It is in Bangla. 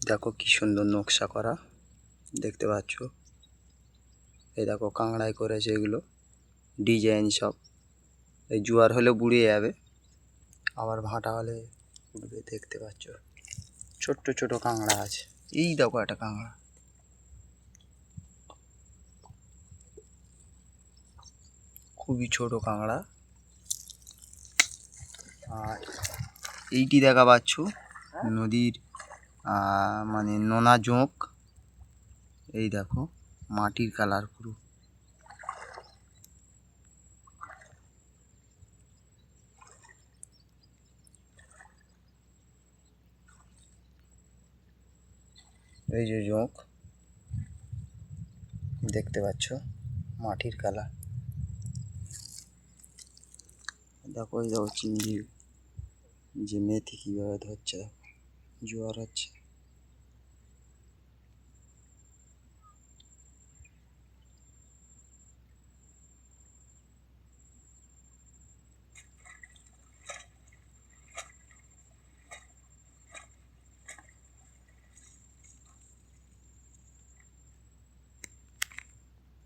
দেখো কি সুন্দর নকশা করা, দেখতে পাচ্ছ। এই দেখো কাঁকড়ায় করেছে এগুলো ডিজাইন সব। এই জোয়ার হলে বুড়িয়ে যাবে, আবার ভাটা হলে উঠবে। দেখতে পাচ্ছ ছোট্ট ছোট কাঁকড়া আছে। এই দেখো একটা কাঁকড়া, খুবই ছোট কাঁকড়া। আর এইটি দেখা পাচ্ছ নদীর মানে নোনা জোঁক। এই দেখো মাটির কালার পুরো। এই যে জোঁক দেখতে পাচ্ছ, মাটির কালার। দেখো এই দেখো চিংড়ি যে মেথি কীভাবে ধরছে, জোয়ার হচ্ছে।